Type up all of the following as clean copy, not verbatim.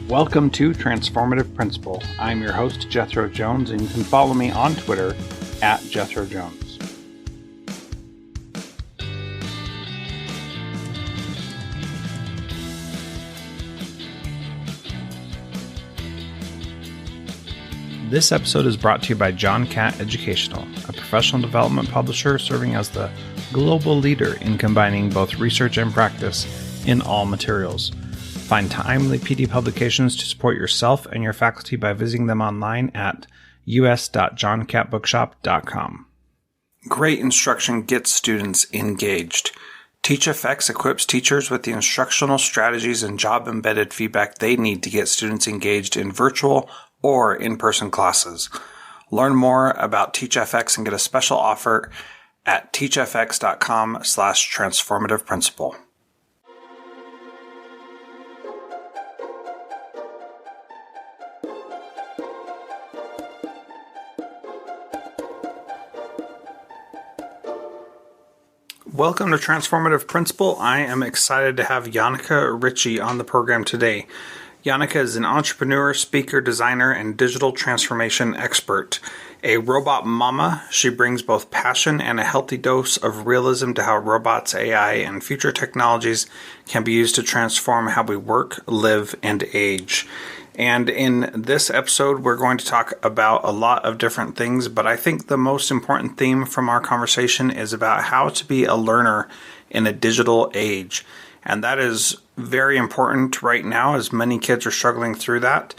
Welcome to Transformative Principal. I'm your host, Jethro Jones, and you can follow me on Twitter at Jethro Jones. This episode is brought to you by Janneke Educational, a professional development publisher serving as the global leader in combining both research and practice in all materials. Find timely PD publications to support yourself and your faculty by visiting them online at us.johncatbookshop.com. Great instruction gets students engaged. TeachFX equips teachers with the instructional strategies and job-embedded feedback they need to get students engaged in virtual or in-person classes. Learn more about TeachFX and get a special offer at teachfx.com/transformativeprincipal. Welcome to Transformative Principal. I am excited to have Janneke Ritchie on the program today. Janneke is an entrepreneur, speaker, designer, and digital transformation expert. A robot mama, she brings both passion and a healthy dose of realism to how robots, AI, and future technologies can be used to transform how we work, live, and age. And in this episode, we're going to talk about a lot of different things, but I think the most important theme from our conversation is about how to be a learner in a digital age. And that is very important right now, as many kids are struggling through that.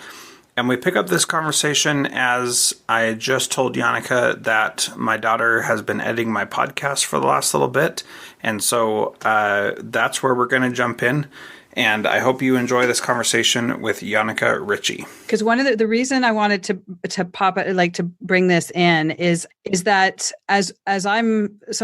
And we pick up this conversation as I just told Janneke that my daughter has been editing my podcast for the last little bit. And so that's where we're going to jump in. And I hope you enjoy this conversation with Janneke Ritchie. Because one of the reason I wanted to pop it, like to bring this in is that as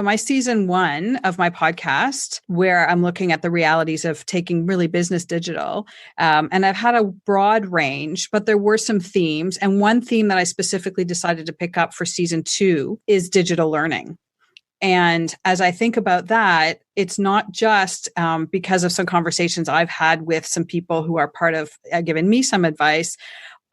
my season 1 of my podcast, where I'm looking at the realities of taking really business digital, and I've had a broad range, but there were some themes, and one theme that I specifically decided to pick up for season 2 is digital learning. And as I think about that, it's not just because of some conversations I've had with some people who are part of giving me some advice.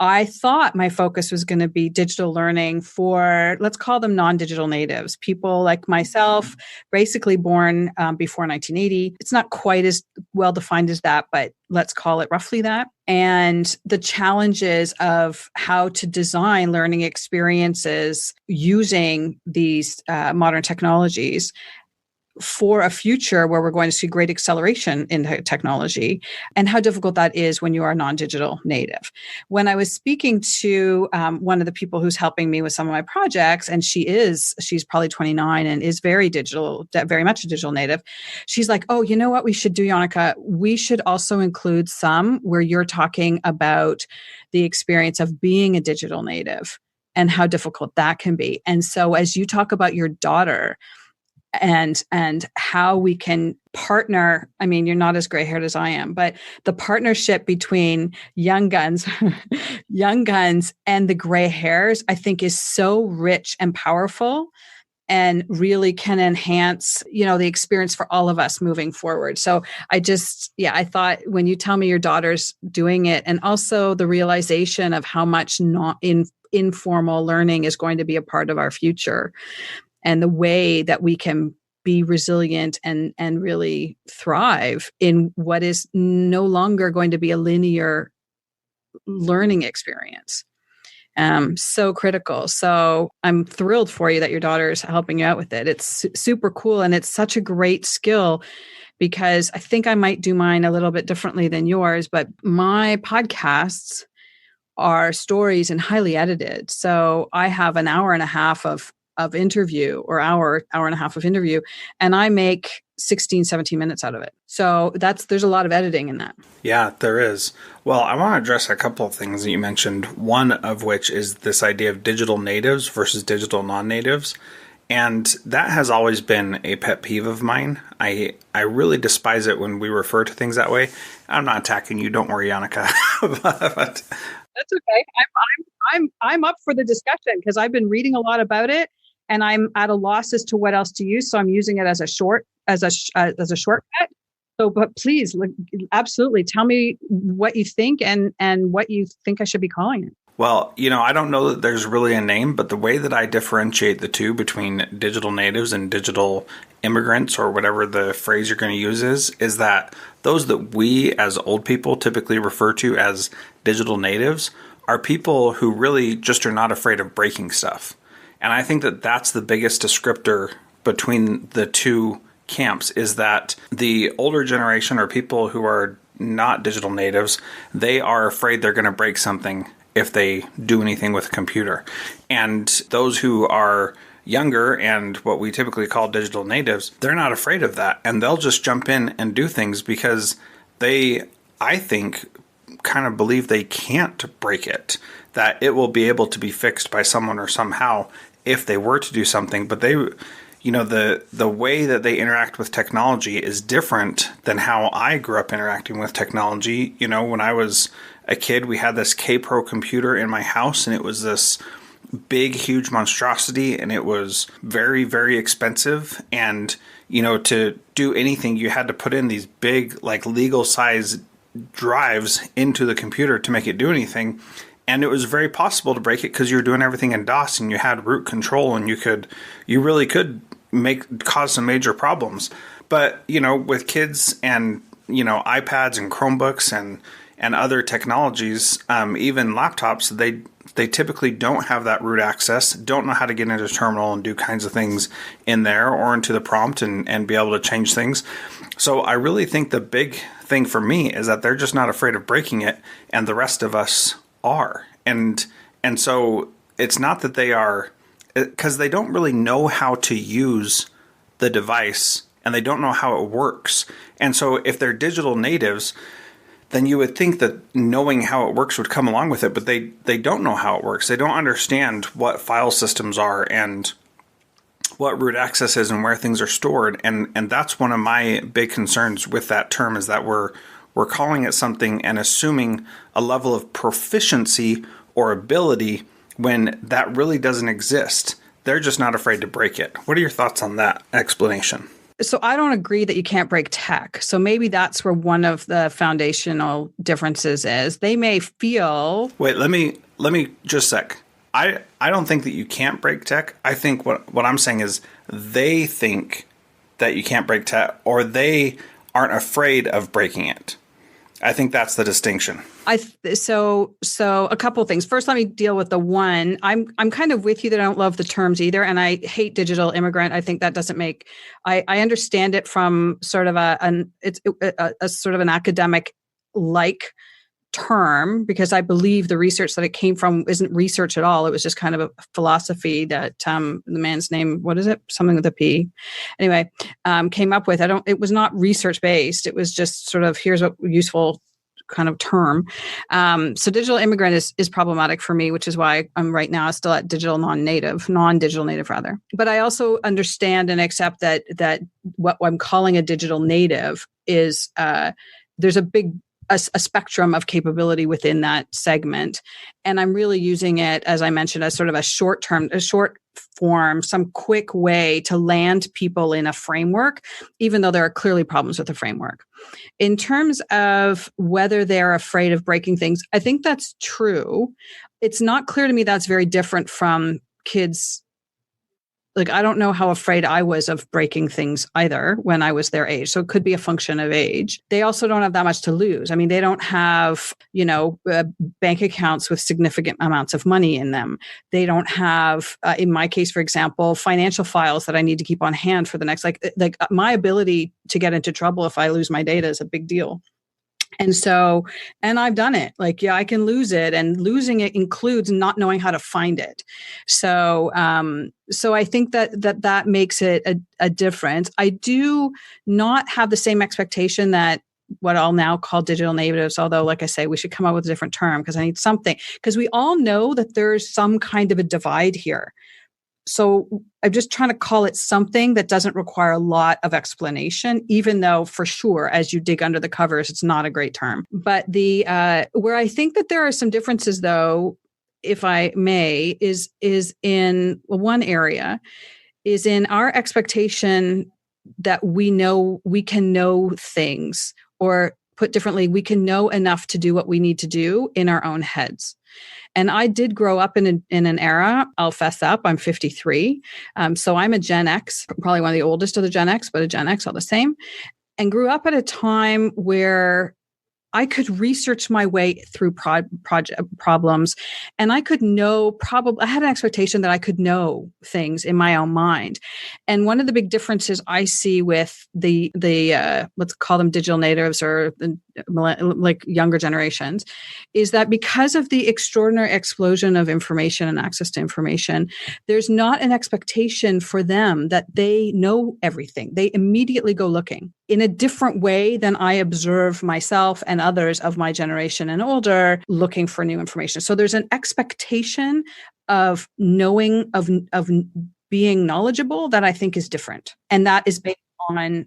I thought my focus was going to be digital learning for, let's call them non-digital natives, people like myself, basically born before 1980. It's not quite as well defined as that, but let's call it roughly that. And the challenges of how to design learning experiences using these modern technologies for a future where we're going to see great acceleration in technology, and how difficult that is when you are a non-digital native. When I was speaking to one of the people who's helping me with some of my projects, and she's probably 29 and is very much a digital native. She's like, oh, you know what we should do, Janneke? We should also include some where you're talking about the experience of being a digital native and how difficult that can be. And so as you talk about your daughter, and how we can partner. I mean, you're not as gray-haired as I am, but the partnership between young guns and the gray hairs, I think, is so rich and powerful and really can enhance, the experience for all of us moving forward. So I thought when you tell me your daughter's doing it, and also the realization of how much informal learning is going to be a part of our future, and the way that we can be resilient and really thrive in what is no longer going to be a linear learning experience. So critical. So I'm thrilled for you that your daughter is helping you out with it. It's super cool. And it's such a great skill, because I think I might do mine a little bit differently than yours, but my podcasts are stories and highly edited. So I have an hour and a half of interview, or hour and a half of interview, and I make 16, 17 minutes out of it. So there's a lot of editing in that. Yeah, there is. Well, I want to address a couple of things that you mentioned, one of which is this idea of digital natives versus digital non-natives. And that has always been a pet peeve of mine. I really despise it when we refer to things that way. I'm not attacking you. Don't worry, Janneke. But that's okay. I'm up for the discussion, because I've been reading a lot about it, and I'm at a loss as to what else to use. So I'm using it as a shortcut. So, but please, absolutely tell me what you think and what you think I should be calling it. Well, I don't know that there's really a name, but the way that I differentiate the two between digital natives and digital immigrants, or whatever the phrase you're going to use is that those that we as old people typically refer to as digital natives are people who really just are not afraid of breaking stuff. And I think that that's the biggest descriptor between the two camps, is that the older generation, or people who are not digital natives, they are afraid they're going to break something if they do anything with a computer. And those who are younger and what we typically call digital natives, they're not afraid of that. And they'll just jump in and do things because they, I think, kind of believe they can't break it, that it will be able to be fixed by someone or somehow if they were to do something. But they, the way that they interact with technology is different than how I grew up interacting with technology. When I was a kid, we had this K-Pro computer in my house, and it was this big, huge monstrosity, and it was very, very expensive. And, to do anything, you had to put in these big, legal size drives into the computer to make it do anything. And it was very possible to break it because you were doing everything in DOS, and you had root control, and you really could cause some major problems. But, with kids and, iPads and Chromebooks and other technologies, even laptops, they typically don't have that root access, don't know how to get into terminal and do kinds of things in there, or into the prompt and be able to change things. So I really think the big thing for me is that they're just not afraid of breaking it, and the rest of us are. And so it's not that they are, because they don't really know how to use the device, and they don't know how it works. And so if they're digital natives, then you would think that knowing how it works would come along with it, but they don't know how it works. They don't understand what file systems are and what root access is and where things are stored. And that's one of my big concerns with that term, is that we're calling it something and assuming a level of proficiency or ability when that really doesn't exist. They're just not afraid to break it. What are your thoughts on that explanation? So I don't agree that you can't break tech. So maybe that's where one of the foundational differences is. They may feel... Wait, let me just sec. I don't think that you can't break tech. I think what I'm saying is they think that you can't break tech, or they aren't afraid of breaking it. I think that's the distinction. So a couple of things. First, let me deal with the one. I'm kind of with you that I don't love the terms either, and I hate digital immigrant. I think that doesn't make. I understand it from sort of a sort of an academic term, because I believe the research that it came from isn't research at all. It was just kind of a philosophy that the man's name, what is it? Something with a P. Anyway, came up with. It was not research based. It was just sort of, here's a useful kind of term. So digital immigrant is problematic for me, which is why I'm right now still at non-digital native rather. But I also understand and accept that what I'm calling a digital native is there's a spectrum of capability within that segment. And I'm really using it, as I mentioned, as sort of a short form, some quick way to land people in a framework, even though there are clearly problems with the framework. In terms of whether they're afraid of breaking things, I think that's true. It's not clear to me that's very different from kids. I don't know how afraid I was of breaking things either when I was their age. So it could be a function of age. They also don't have that much to lose. I mean, they don't have, bank accounts with significant amounts of money in them. They don't have, in my case, for example, financial files that I need to keep on hand for the next, my ability to get into trouble if I lose my data is a big deal. And I've done it. I can lose it, and losing it includes not knowing how to find it. So I think that makes it a difference. I do not have the same expectation that what I'll now call digital natives, although, like I say, we should come up with a different term because I need something, because we all know that there's some kind of a divide here. So I'm just trying to call it something that doesn't require a lot of explanation, even though for sure, as you dig under the covers, it's not a great term. But where I think that there are some differences, though, if I may, is in one area, is in our expectation that we can know things, or put differently, we can know enough to do what we need to do in our own heads. And I did grow up in an era, I'll fess up, I'm 53. So I'm a Gen X, probably one of the oldest of the Gen X, but a Gen X all the same. And grew up at a time where I could research my way through problems, and I could know I had an expectation that I could know things in my own mind. And one of the big differences I see with the let's call them digital natives, or like younger generations, is that because of the extraordinary explosion of information and access to information, there's not an expectation for them that they know everything. They immediately go looking in a different way than I observe myself and others of my generation and older looking for new information. So there's an expectation of knowing, of being knowledgeable, that I think is different. And that is based on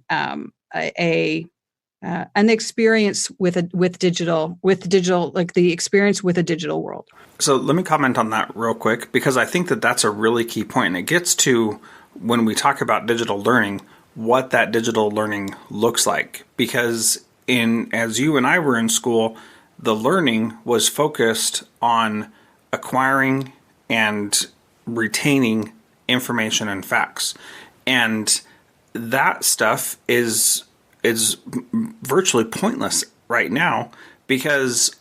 an experience with digital, like the experience with a digital world. So let me comment on that real quick, because I think that that's a really key point. And it gets to, when we talk about digital learning, what that digital learning looks like. Because as you and I were in school, the learning was focused on acquiring and retaining information and facts. And that stuff is virtually pointless right now, because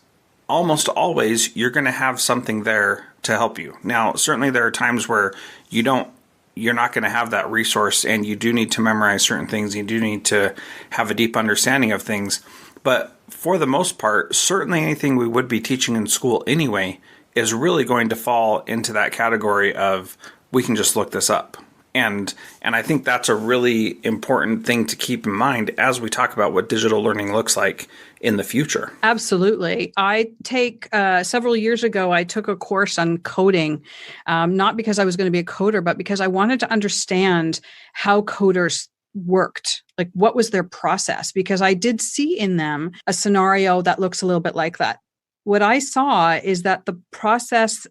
almost always you're going to have something there to help you. Now, certainly there are times where you're not going to have that resource, and you do need to memorize certain things. You do need to have a deep understanding of things. But for the most part, certainly anything we would be teaching in school anyway is really going to fall into that category of, we can just look this up. And I think that's a really important thing to keep in mind as we talk about what digital learning looks like in the future. Absolutely. I take several years ago, I took a course on coding, not because I was going to be a coder, but because I wanted to understand how coders worked, like what was their process, because I did see in them a scenario that looks a little bit like that. What I saw is that the process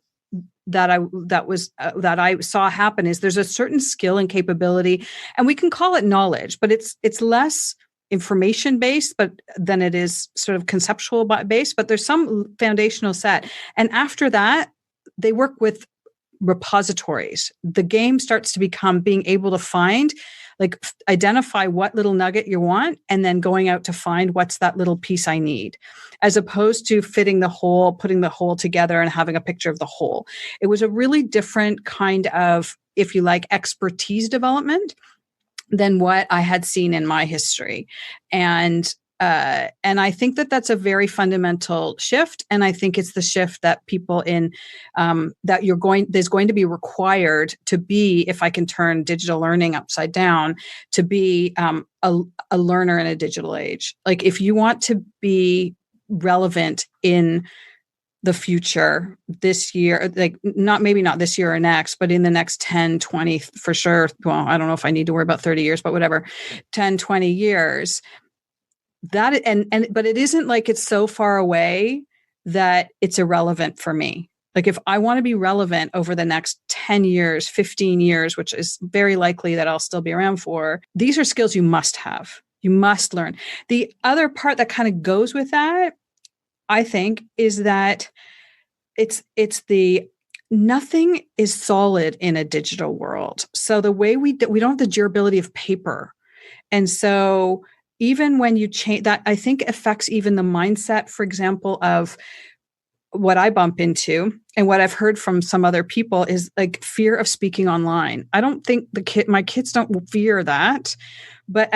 that I saw happen is there's a certain skill and capability, and we can call it knowledge, but it's less information based, but then it is sort of conceptual based, but there's some foundational set. And after that, they work with repositories. The game starts to become being able to find, like, identify what little nugget you want, and then going out to find what's that little piece I need, as opposed to fitting the whole, putting the whole together and having a picture of the whole. It was a really different kind of, if you like, expertise development than what I had seen in my history. And I think that that's a very fundamental shift. And I think it's the shift that people there's going to be required to be, if I can turn digital learning upside down, to be a learner in a digital age. Like, if you want to be relevant in the future this year, like maybe not this year or next, but in the next 10, 20, for sure. Well, I don't know if I need to worry about 30 years, but whatever, 10, 20 years, that, but it isn't like it's so far away that it's irrelevant for me. Like, if I want to be relevant over the next 10 years, 15 years, which is very likely that I'll still be around for, these are skills you must have. You must learn. The other part that kind of goes with that, I think, is that it's the nothing is solid in a digital world. So the way we don't have the durability of paper. And so even when you change that, I think affects even the mindset, for example, of what I bump into and what I've heard from some other people is like fear of speaking online. I don't think my kids don't fear that. But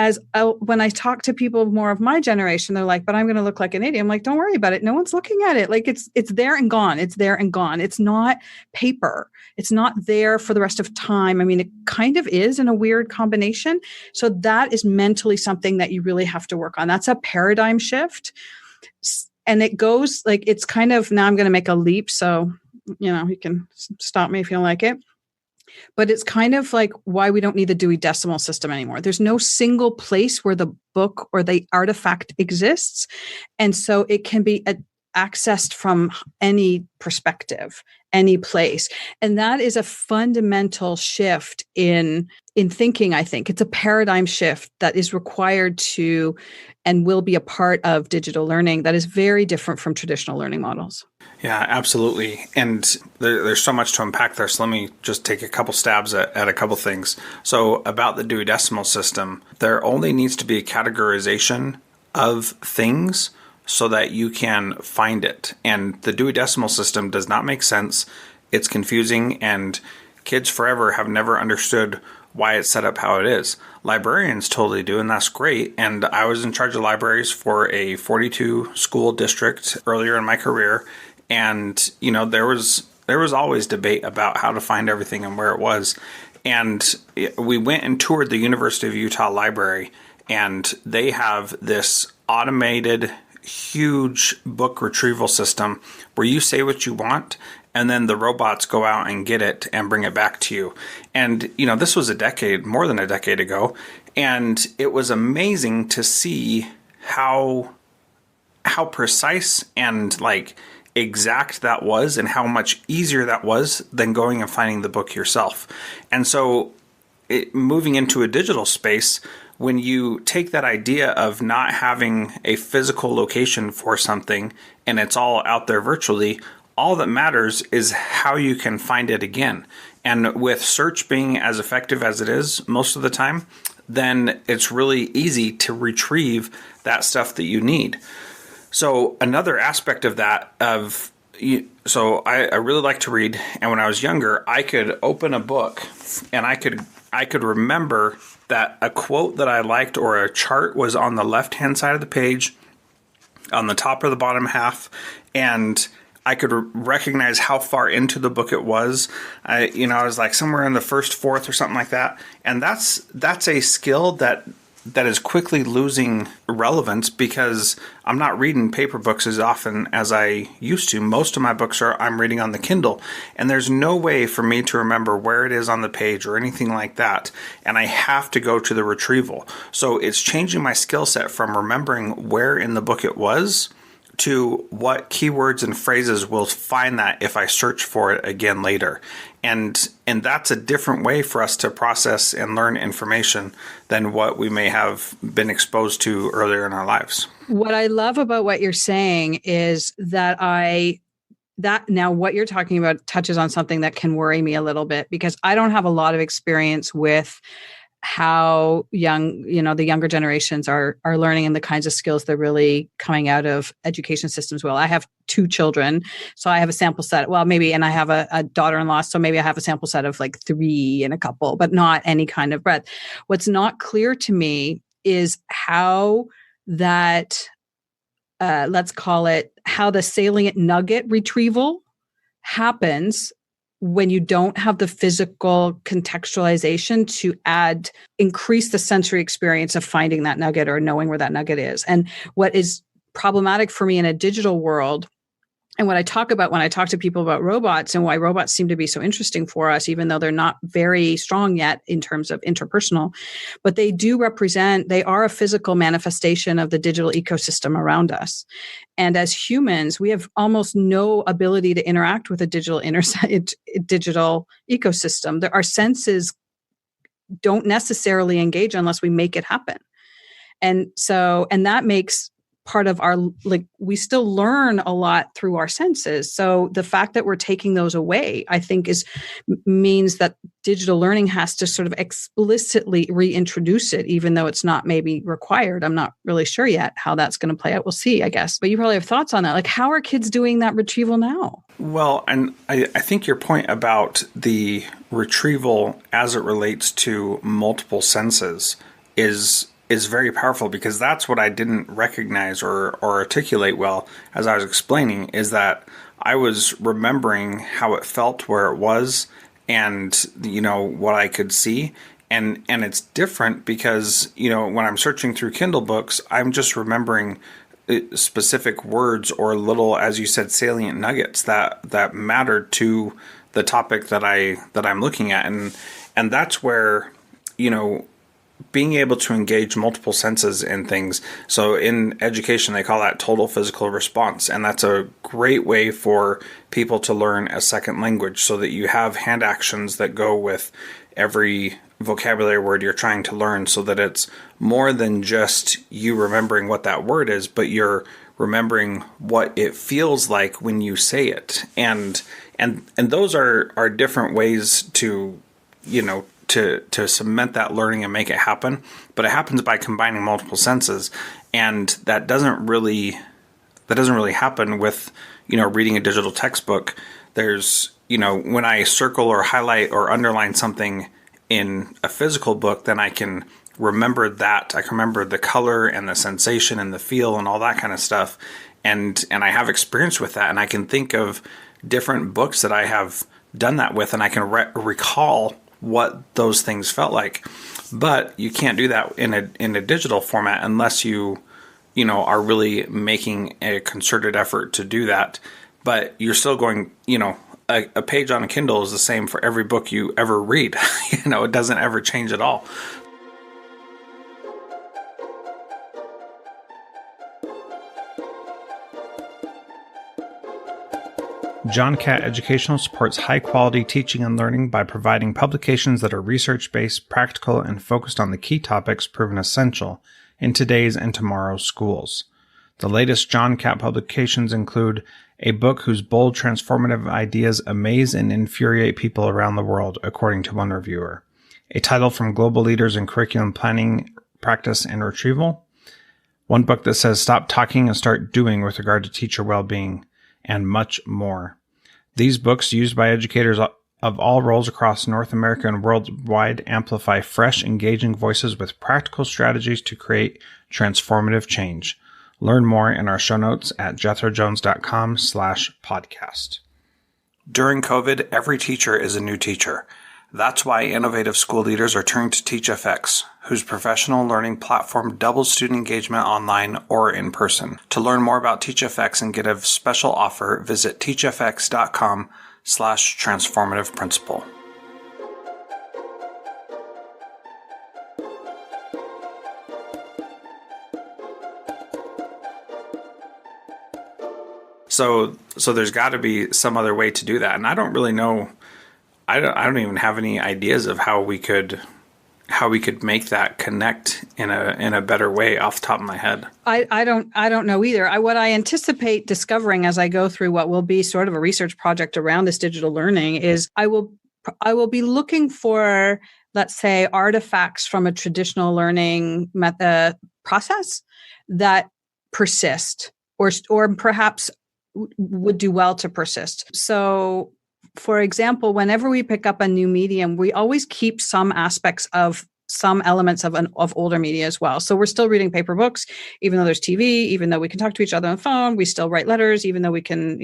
when I talk to people more of my generation, they're like, but I'm going to look like an idiot. I'm like, don't worry about it. No one's looking at it. Like, it's there and gone. It's there and gone. It's not paper. It's not there for the rest of time. I mean, it kind of is in a weird combination. So that is mentally something that you really have to work on. That's a paradigm shift. And it goes like, it's kind of, now I'm going to make a leap. So, you can stop me if you don't like it. But it's kind of like why we don't need the Dewey Decimal System anymore. There's no single place where the book or the artifact exists. And so it can be accessed from any perspective, any place. And that is a fundamental shift in thinking, I think. It's a paradigm shift that is required to and will be a part of digital learning that is very different from traditional learning models. Yeah, absolutely. And there's so much to unpack there. So let me just take a couple stabs at a couple things. So about the Dewey Decimal System, there only needs to be a categorization of things so that you can find it. And the Dewey Decimal System does not make sense. It's confusing, and kids forever have never understood why it's set up how it is. Librarians totally do, and that's great. And I was in charge of libraries for a 42 school district earlier in my career. And, you know, there was always debate about how to find everything and where it was. And we went and toured the University of Utah Library, and they have this automated, huge book retrieval system where you say what you want, and then the robots go out and get it and bring it back to you. And, you know, this was more than a decade ago. And it was amazing to see how precise and exact that was, and how much easier that was than going and finding the book yourself. And so moving into a digital space, when you take that idea of not having a physical location for something and it's all out there virtually, all that matters is how you can find it again. And with search being as effective as it is most of the time, then it's really easy to retrieve that stuff that you need. So another aspect of that, so I really like to read, and when I was younger, I could open a book and I could remember that a quote that I liked or a chart was on the left-hand side of the page, on the top or the bottom half, and I could recognize how far into the book it was. I was like somewhere in the first fourth or something like that, and that's a skill that is quickly losing relevance because I'm not reading paper books as often as I used to. Most of my books I'm reading on the Kindle, and there's no way for me to remember where it is on the page or anything like that, and I have to go to the retrieval. So it's changing my skill set from remembering where in the book it was to what keywords and phrases will find that if I search for it again later. And that's a different way for us to process and learn information than what we may have been exposed to earlier in our lives. What I love about what you're saying is that now what you're talking about touches on something that can worry me a little bit, because I don't have a lot of experience with how the younger generations are learning and the kinds of skills they're really coming out of education systems. Well, I have 2 children, so I have a sample set. Well, maybe, and I have a daughter-in-law, so maybe I have a sample set of 3 and a couple, but not any kind of breadth. What's not clear to me is how that, let's call it, how the salient nugget retrieval happens when you don't have the physical contextualization to increase the sensory experience of finding that nugget or knowing where that nugget is. And what is problematic for me in a digital world, and what I talk about when I talk to people about robots and why robots seem to be so interesting for us, even though they're not very strong yet in terms of interpersonal, but they are a physical manifestation of the digital ecosystem around us. And as humans, we have almost no ability to interact with a digital ecosystem. Our senses don't necessarily engage unless we make it happen. And that makes part of our, we still learn a lot through our senses. So the fact that we're taking those away, I think means that digital learning has to sort of explicitly reintroduce it, even though it's not maybe required. I'm not really sure yet how that's going to play out. We'll see, I guess. But you probably have thoughts on that. How are kids doing that retrieval now? Well, and I think your point about the retrieval as it relates to multiple senses is very powerful, because that's what I didn't recognize or articulate well as I was explaining, is that I was remembering how it felt where it was and, what I could see. And it's different because, when I'm searching through Kindle books, I'm just remembering specific words or little, as you said, salient nuggets that mattered to the topic that I'm looking at. And that's where, being able to engage multiple senses in things. So in education, they call that total physical response. And that's a great way for people to learn a second language, so that you have hand actions that go with every vocabulary word you're trying to learn, so that it's more than just you remembering what that word is, but you're remembering what it feels like when you say it. And those are different ways to, to cement that learning and make it happen. But it happens by combining multiple senses. And that doesn't really happen with, reading a digital textbook. There's, when I circle or highlight or underline something in a physical book, then I can remember that. I can remember the color and the sensation and the feel and all that kind of stuff. And I have experience with that. And I can think of different books that I have done that with, and I can recall what those things felt like. But you can't do that in a digital format unless you are really making a concerted effort to do that. But you're still going, a page on a Kindle is the same for every book you ever read. It doesn't ever change at all. Janneke Educational supports high-quality teaching and learning by providing publications that are research-based, practical, and focused on the key topics proven essential in today's and tomorrow's schools. The latest Janneke publications include a book whose bold, transformative ideas amaze and infuriate people around the world, according to one reviewer, a title from global leaders in curriculum planning, practice, and retrieval, one book that says stop talking and start doing with regard to teacher well-being, and much more. These books, used by educators of all roles across North America and worldwide, amplify fresh, engaging voices with practical strategies to create transformative change. Learn more in our show notes at jethrojones.com/podcast. During COVID, every teacher is a new teacher. That's why innovative school leaders are turning to TeachFX, whose professional learning platform doubles student engagement online or in person. To learn more about TeachFX and get a special offer, visit teachfx.com/transformative principal. So there's got to be some other way to do that, and I don't really know. I don't even have any ideas of how we could make that connect in a better way off the top of my head. I don't know either. What I anticipate discovering as I go through what will be sort of a research project around this digital learning is I will be looking for, let's say, artifacts from a traditional learning method process that persist or perhaps would do well to persist. So, for example, whenever we pick up a new medium, we always keep some aspects of some elements of older media as well. So we're still reading paper books, even though there's TV, even though we can talk to each other on the phone, we still write letters, even though we can,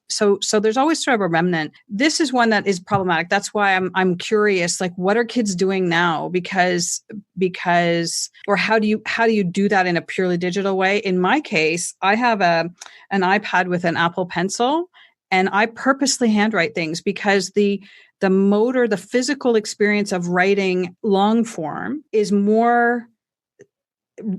so there's always sort of a remnant. This is one that is problematic. That's why I'm curious, like, what are kids doing now? Because, or how do you do that in a purely digital way? In my case, I have an iPad with an Apple Pencil, and I purposely handwrite things because the physical experience of writing long form is more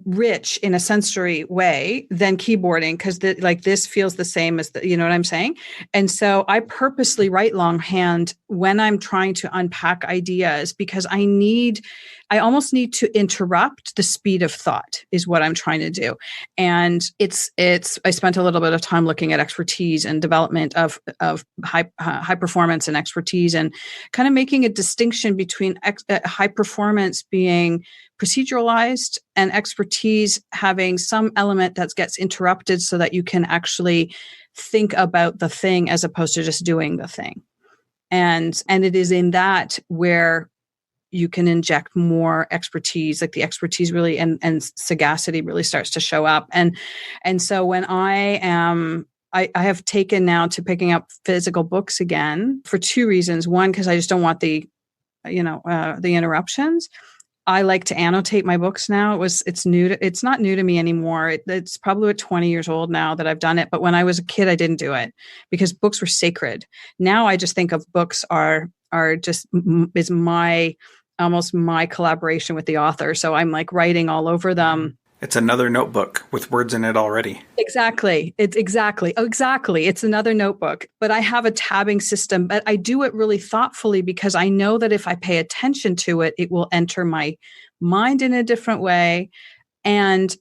rich in a sensory way than keyboarding, because this feels the same as you know what I'm saying? And so I purposely write longhand when I'm trying to unpack ideas, because I almost need to interrupt the speed of thought is what I'm trying to do. And I spent a little bit of time looking at expertise and development of high performance and expertise, and kind of making a distinction between high performance being proceduralized and expertise having some element that gets interrupted so that you can actually think about the thing as opposed to just doing the thing. And it is in that where you can inject more expertise, like the expertise really and sagacity really starts to show up. And so when I have taken now to picking up physical books again for two reasons. One, because I just don't want the interruptions. I like to annotate my books now. It's not new to me anymore. It's probably 20 years old now that I've done it. But when I was a kid, I didn't do it because books were sacred. Now I just think of books are just is my almost my collaboration with the author. So I'm like writing all over them. It's another notebook with words in it already. Exactly. Exactly. It's another notebook, but I have a tabbing system, but I do it really thoughtfully because I know that if I pay attention to it, it will enter my mind in a different way. And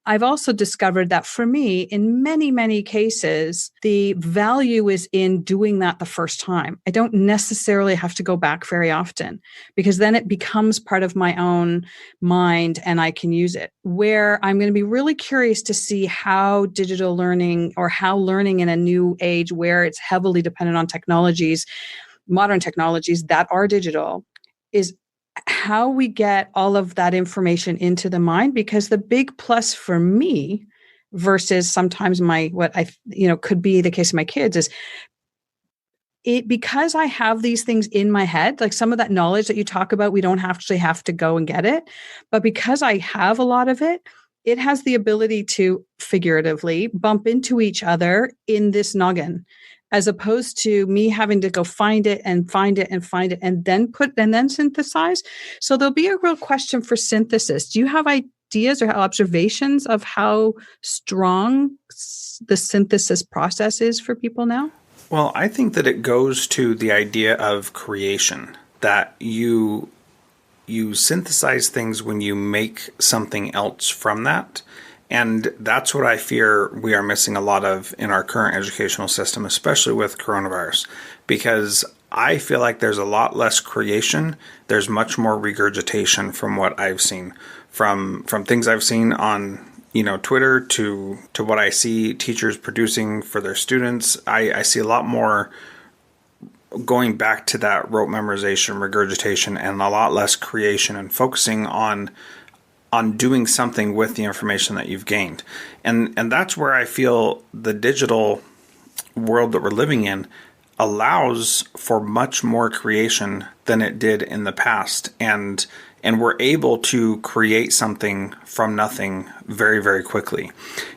I've also discovered that for me, in many, many cases, the value is in doing that the first time. I don't necessarily have to go back very often because then it becomes part of my own mind and I can use it. Where I'm going to be really curious to see how digital learning or how learning in a new age where it's heavily dependent on technologies, modern technologies that are digital, is how we get all of that information into the mind, because the big plus for me versus sometimes what I could be the case of my kids is it, because I have these things in my head, like some of that knowledge that you talk about, we don't actually have to go and get it, but because I have a lot of it, it has the ability to figuratively bump into each other in this noggin, as opposed to me having to go find it and find it and find it and then synthesize. So there'll be a real question for synthesis. Do you have ideas or observations of how strong the synthesis process is for people now? Well, I think that it goes to the idea of creation, that you synthesize things when you make something else from that. And that's what I fear we are missing a lot of in our current educational system, especially with coronavirus, because I feel like there's a lot less creation. There's much more regurgitation from what I've seen, from things I've seen on Twitter to what I see teachers producing for their students. I see a lot more going back to that rote memorization, regurgitation, and a lot less creation and focusing on doing something with the information that you've gained. And that's where I feel the digital world that we're living in allows for much more creation than it did in the past. And we're able to create something from nothing very, very quickly.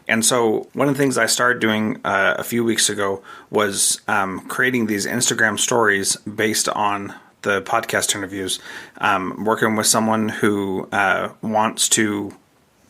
And so one of the things I started doing a few weeks ago was creating these Instagram stories based on the podcast interviews, working with someone who wants to,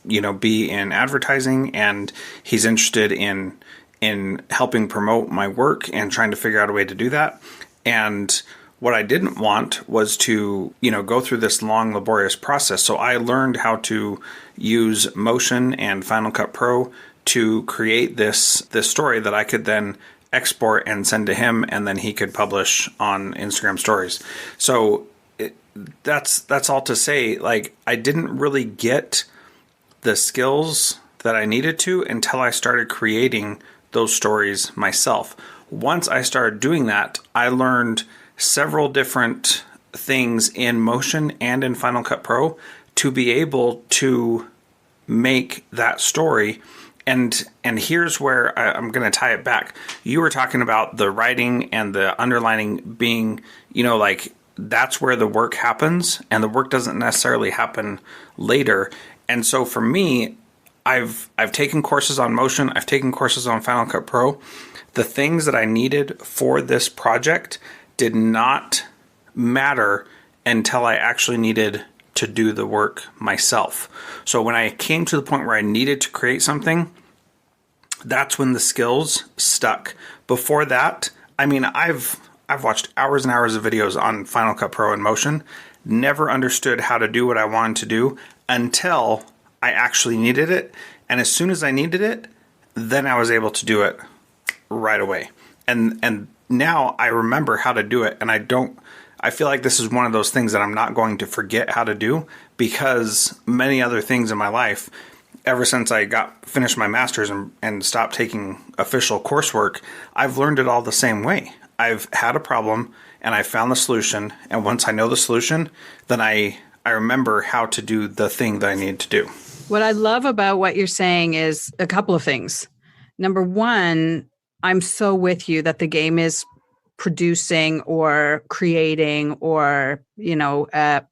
be in advertising, and he's interested in helping promote my work and trying to figure out a way to do that. And what I didn't want was to, go through this long, laborious process. So I learned how to use Motion and Final Cut Pro to create this story that I could then export and send to him, and then he could publish on Instagram stories. So that's all to say, like, I didn't really get the skills that I needed to until I started creating those stories myself. Once I started doing that, I learned several different things in Motion and in Final Cut Pro to be able to make that story. And here's where I'm going to tie it back. You were talking about the writing and the underlining being, like that's where the work happens, and the work doesn't necessarily happen later. And so for me, I've taken courses on Motion. I've taken courses on Final Cut Pro. The things that I needed for this project did not matter until I actually needed to do the work myself. So when I came to the point where I needed to create something, that's when the skills stuck. Before that, I mean, I've watched hours and hours of videos on Final Cut Pro and Motion, never understood how to do what I wanted to do until I actually needed it. And as soon as I needed it, then I was able to do it right away. And now I remember how to do it, and I feel like this is one of those things that I'm not going to forget how to do, because many other things in my life, ever since I finished my master's and stopped taking official coursework, I've learned it all the same way. I've had a problem and I found the solution, and once I know the solution, then I remember how to do the thing that I need to do. What I love about what you're saying is a couple of things. Number one, I'm so with you that the game is producing or creating or,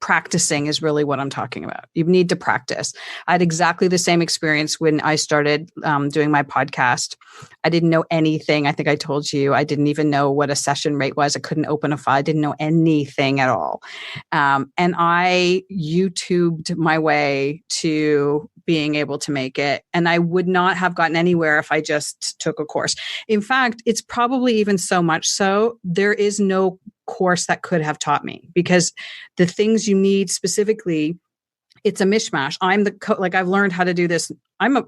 practicing is really what I'm talking about. You need to practice. I had exactly the same experience when I started doing my podcast. I didn't know anything. I think I told you, I didn't even know what a session rate was. I couldn't open a file. I didn't know anything at all. And I YouTubed my way to being able to make it. And I would not have gotten anywhere if I just took a course. In fact, it's probably even so much so, there is no course that could have taught me, because the things you need specifically, it's a mishmash. I've learned how to do this. I'm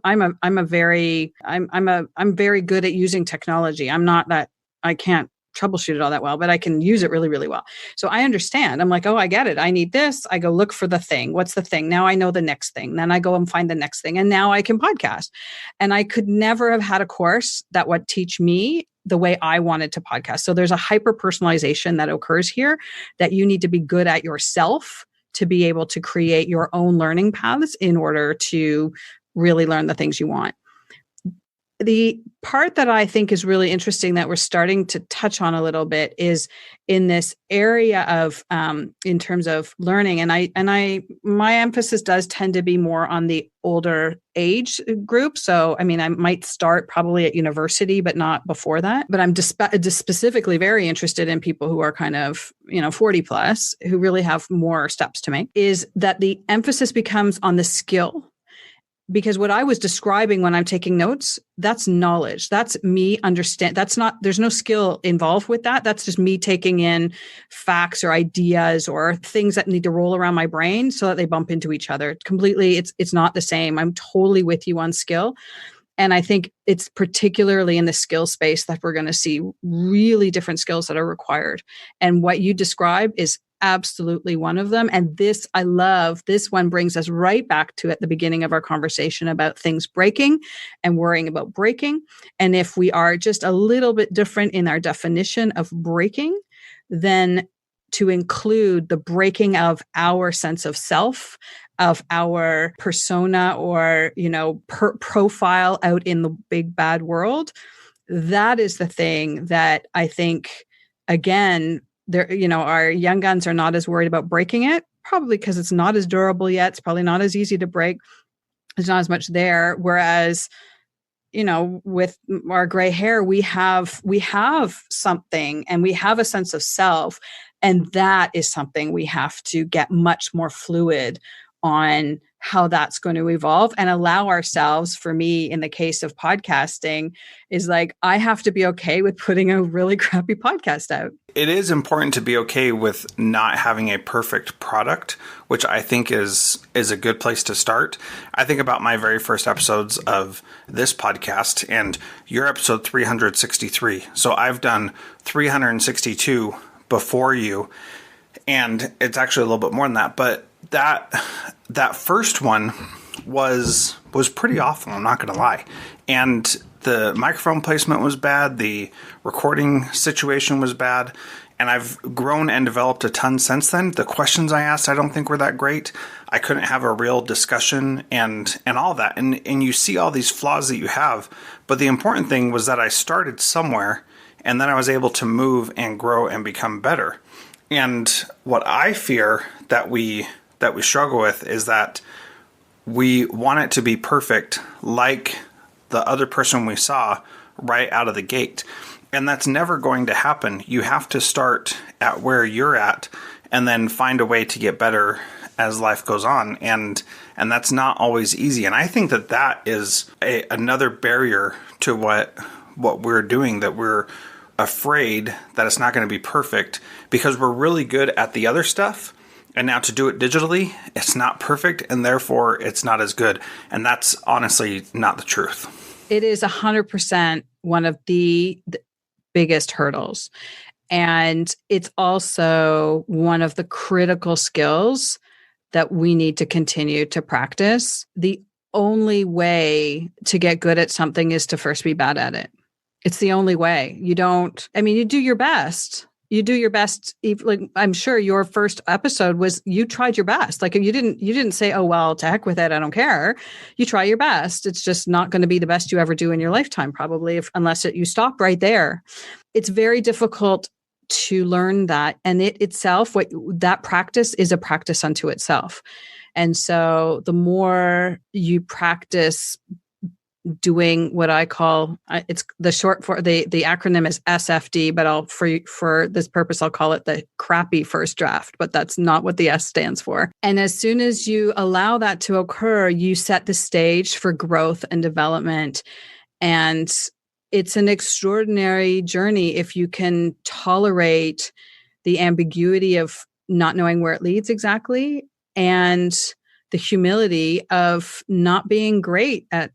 very good at using technology. I'm not that I can't troubleshoot it all that well, but I can use it really, really well. So I understand. I'm like, oh, I get it. I need this. I go look for the thing. What's the thing? Now I know the next thing. Then I go and find the next thing. And now I can podcast. And I could never have had a course that would teach me the way I wanted to podcast. So there's a hyper personalization that occurs here that you need to be good at yourself to be able to create your own learning paths in order to really learn the things you want. The part that I think is really interesting that we're starting to touch on a little bit is in this area of, in terms of learning. And my emphasis does tend to be more on the older age group. So, I might start probably at university, but not before that. But I'm just specifically very interested in people who are kind of, 40 plus, who really have more steps to make, is that the emphasis becomes on the skill. Because what I was describing when I'm taking notes, that's knowledge. That's me understand. There's no skill involved with that. That's just me taking in facts or ideas or things that need to roll around my brain so that they bump into each other. Completely, it's not the same. I'm totally with you on skill. And I think it's particularly in the skill space that we're going to see really different skills that are required. And what you describe is absolutely one of them. And this, I love, this one brings us right back to at the beginning of our conversation about things breaking and worrying about breaking. And if we are just a little bit different in our definition of breaking, then to include the breaking of our sense of self, of our persona or, profile out in the big bad world. That is the thing that I think, again, our young guns are not as worried about breaking it, probably because it's not as durable yet. It's probably not as easy to break. There's not as much there. Whereas, with our gray hair, we have something and we have a sense of self. And that is something we have to get much more fluid on how that's going to evolve and allow ourselves. For me, in the case of podcasting, is like, I have to be okay with putting a really crappy podcast out. It is important to be okay with not having a perfect product, which I think is a good place to start. I think about my very first episodes of this podcast, and your episode 363. So I've done 362 before you, and it's actually a little bit more than that, but that first one was pretty awful, I'm not going to lie. And the microphone placement was bad, the recording situation was bad, and I've grown and developed a ton since then. The questions I asked I don't think were that great. I couldn't have a real discussion and all that. And you see all these flaws that you have, but the important thing was that I started somewhere, and then I was able to move and grow and become better. And what I fear that we struggle with is that we want it to be perfect like the other person we saw right out of the gate. And that's never going to happen. You have to start at where you're at and then find a way to get better as life goes on. And that's not always easy. And I think that is another barrier to what we're doing, that we're afraid that it's not going to be perfect because we're really good at the other stuff. And now to do it digitally, it's not perfect, and therefore it's not as good. And that's honestly not the truth. It is 100% one of the biggest hurdles. And it's also one of the critical skills that we need to continue to practice. The only way to get good at something is to first be bad at it. It's the only way. You do your best. You do your best. Like, I'm sure your first episode was, you tried your best. Like, you didn't say, oh, well, to heck with it, I don't care. You try your best. It's just not going to be the best you ever do in your lifetime, probably, unless you stop right there. It's very difficult to learn that. And it itself, that practice is a practice unto itself. And so the more you practice doing what I call, it's the short for the acronym is SFD, but for this purpose, I'll call it the crappy first draft, but that's not what the S stands for. And as soon as you allow that to occur, you set the stage for growth and development. And it's an extraordinary journey if you can tolerate the ambiguity of not knowing where it leads exactly, and the humility of not being great at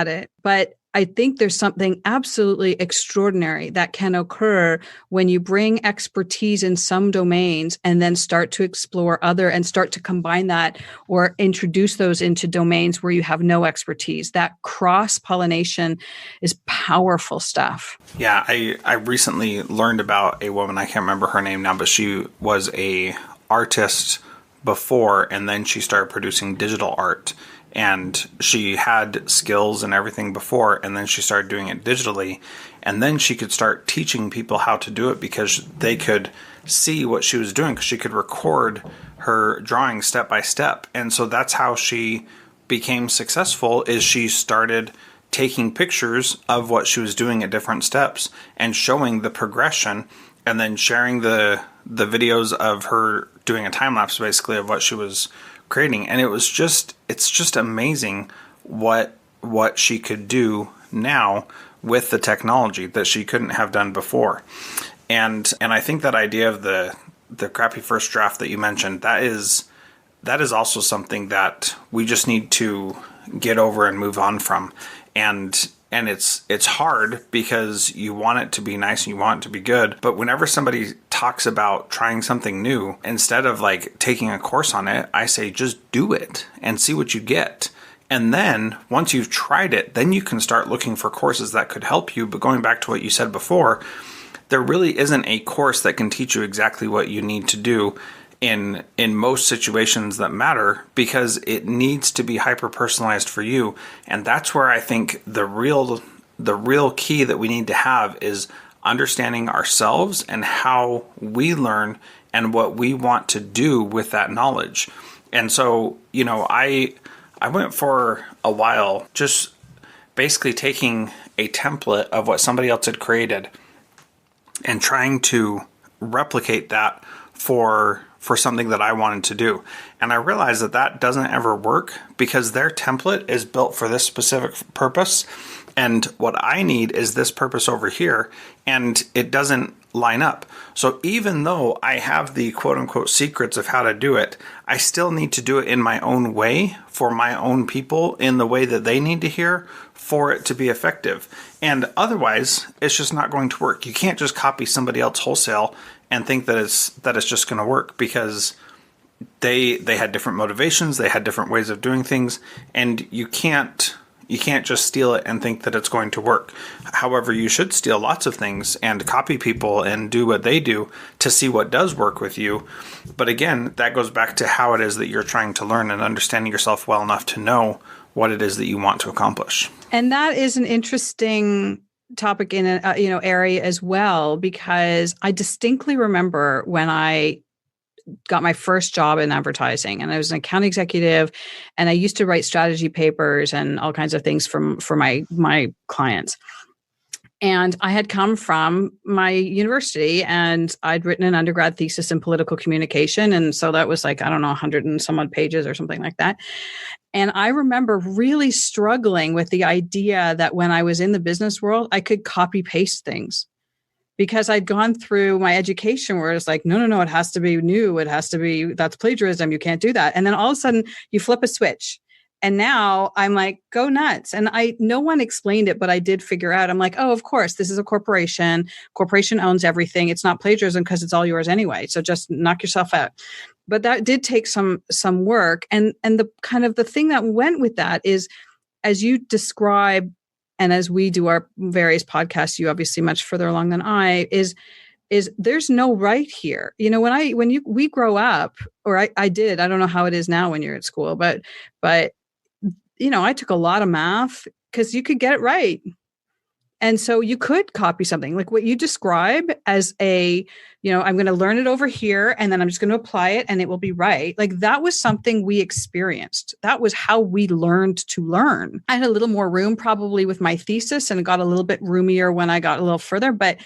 it. But I think there's something absolutely extraordinary that can occur when you bring expertise in some domains and then start to explore other and start to combine that or introduce those into domains where you have no expertise. That cross-pollination is powerful stuff. Yeah, I recently learned about a woman, I can't remember her name now, but she was a artist before, and then she started producing digital art. And she had skills and everything before, and then she started doing it digitally. And then she could start teaching people how to do it because they could see what she was doing, because she could record her drawing step by step. And so that's how she became successful, is she started taking pictures of what she was doing at different steps and showing the progression, and then sharing the videos of her doing a time lapse basically of what she was creating. And it's just amazing what she could do now with the technology that she couldn't have done before. And I think that idea of the crappy first draft that you mentioned, that is also something that we just need to get over and move on from. And it's hard because you want it to be nice and you want it to be good. But whenever somebody talks about trying something new, instead of like taking a course on it, I say just do it and see what you get. And then once you've tried it, then you can start looking for courses that could help you. But going back to what you said before, there really isn't a course that can teach you exactly what you need to do in most situations that matter, because it needs to be hyper personalized for you. And that's where I think the real key that we need to have is understanding ourselves and how we learn and what we want to do with that knowledge. And so, I went for a while just basically taking a template of what somebody else had created and trying to replicate that for something that I wanted to do. And I realized that doesn't ever work, because their template is built for this specific purpose. And what I need is this purpose over here, and it doesn't line up. So even though I have the quote unquote secrets of how to do it, I still need to do it in my own way for my own people, in the way that they need to hear for it to be effective. And otherwise, it's just not going to work. You can't just copy somebody else wholesale and think that it's just going to work, because they had different motivations, they had different ways of doing things, and you can't just steal it and think that it's going to work. However, you should steal lots of things and copy people and do what they do to see what does work with you. But again, that goes back to how it is that you're trying to learn and understanding yourself well enough to know what it is that you want to accomplish. And that is an interesting topic in an area as well, because I distinctly remember when I got my first job in advertising, and I was an account executive, and I used to write strategy papers and all kinds of things for my clients. And I had come from my university, and I'd written an undergrad thesis in political communication. And so that was like, I don't know, 100 and some odd pages or something like that. And I remember really struggling with the idea that when I was in the business world, I could copy paste things, because I'd gone through my education where it's like, no, it has to be new. It has to be, that's plagiarism. You can't do that. And then all of a sudden you flip a switch. And now I'm like, go nuts. And no one explained it, but I did figure out, I'm like, oh, of course, this is a corporation. Corporation owns everything. It's not plagiarism because it's all yours anyway. So just knock yourself out. But that did take some work. And the kind of the thing that went with that is, as you describe, and as we do our various podcasts, you obviously much further along than I, is there's no right here. We grow up, or I did, I don't know how it is now when you're at school, but I took a lot of math because you could get it right. And so you could copy something like what you describe as I'm going to learn it over here and then I'm just going to apply it and it will be right. Like that was something we experienced. That was how we learned to learn. I had a little more room probably with my thesis and it got a little bit roomier when I got a little further, but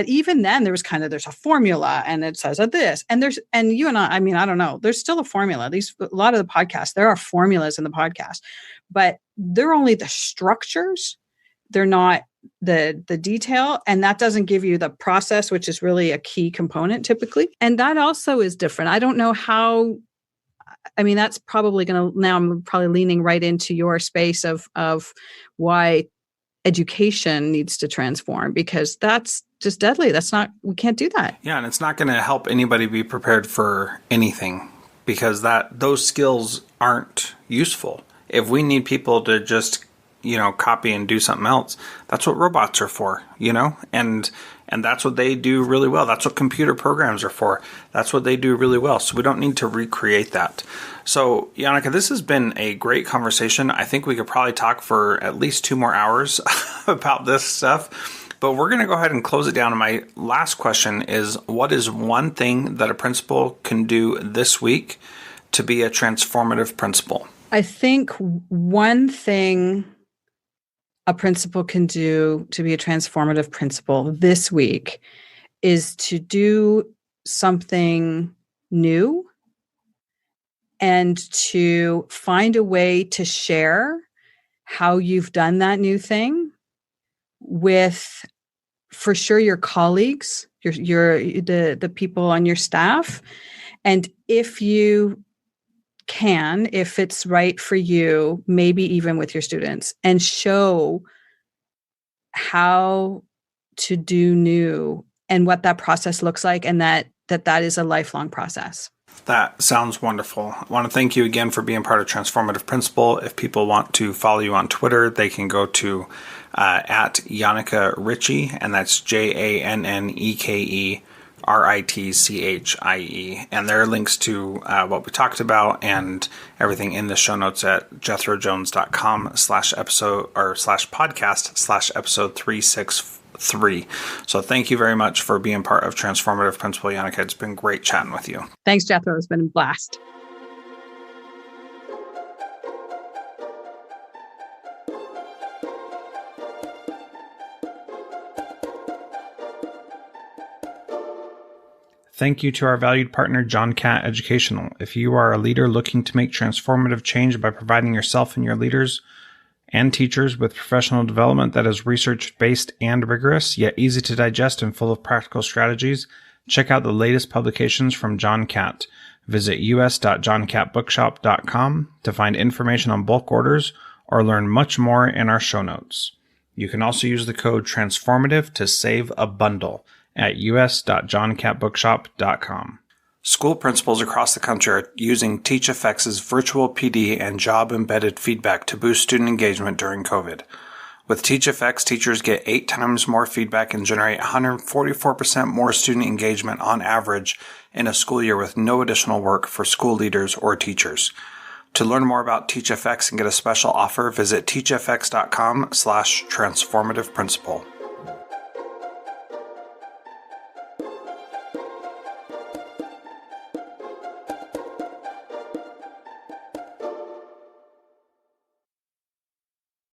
even then there's a formula and it says this and you and I mean, I don't know, there's still a formula. A lot of the podcasts, there are formulas in the podcast, but they're only the structures. They're not the detail, and that doesn't give you the process, which is really a key component typically. And that also is different. I don't know how, that's probably now I'm probably leaning right into your space of why education needs to transform, because that's just deadly. We can't do that. Yeah. And it's not going to help anybody be prepared for anything, because those skills aren't useful. If we need people to just copy and do something else, that's what robots are for, and that's what they do really well. That's what computer programs are for. That's what they do really well. So we don't need to recreate that. So Janneke, this has been a great conversation. I think we could probably talk for at least 2 more hours about this stuff, but we're going to go ahead and close it down. And my last question is, what is one thing that a principal can do this week to be a transformative principal? I think one thing a principal can do to be a transformative principal this week is to do something new and to find a way to share how you've done that new thing with, for sure, your colleagues, the people on your staff. And if you can, if it's right for you, maybe even with your students, and show how to do new and what that process looks like, and that is a lifelong process. That sounds wonderful. I want to thank you again for being part of Transformative Principal. If people want to follow you on Twitter, they can go to at Janneke Ritchie, and that's JANNEKE RITCHIE, and there are links to what we talked about and everything in the show notes at jethrojones.com/episode or /podcast/episode 363. So thank you very much for being part of Transformative Principal, Janneke. It's been great chatting with you. Thanks, Jethro. It's been a blast. Thank you to our valued partner, John Catt Educational. If you are a leader looking to make transformative change by providing yourself and your leaders and teachers with professional development that is research-based and rigorous, yet easy to digest and full of practical strategies, check out the latest publications from John Catt. Visit us.johncattbookshop.com to find information on bulk orders or learn much more in our show notes. You can also use the code TRANSFORMATIVE to save a bundle at us.johncattbookshop.com. School principals across the country are using TeachFX's virtual PD and job-embedded feedback to boost student engagement during COVID. With TeachFX, teachers get 8 times more feedback and generate 144% more student engagement on average in a school year with no additional work for school leaders or teachers. To learn more about TeachFX and get a special offer, visit teachfx.com/transformativeprincipal.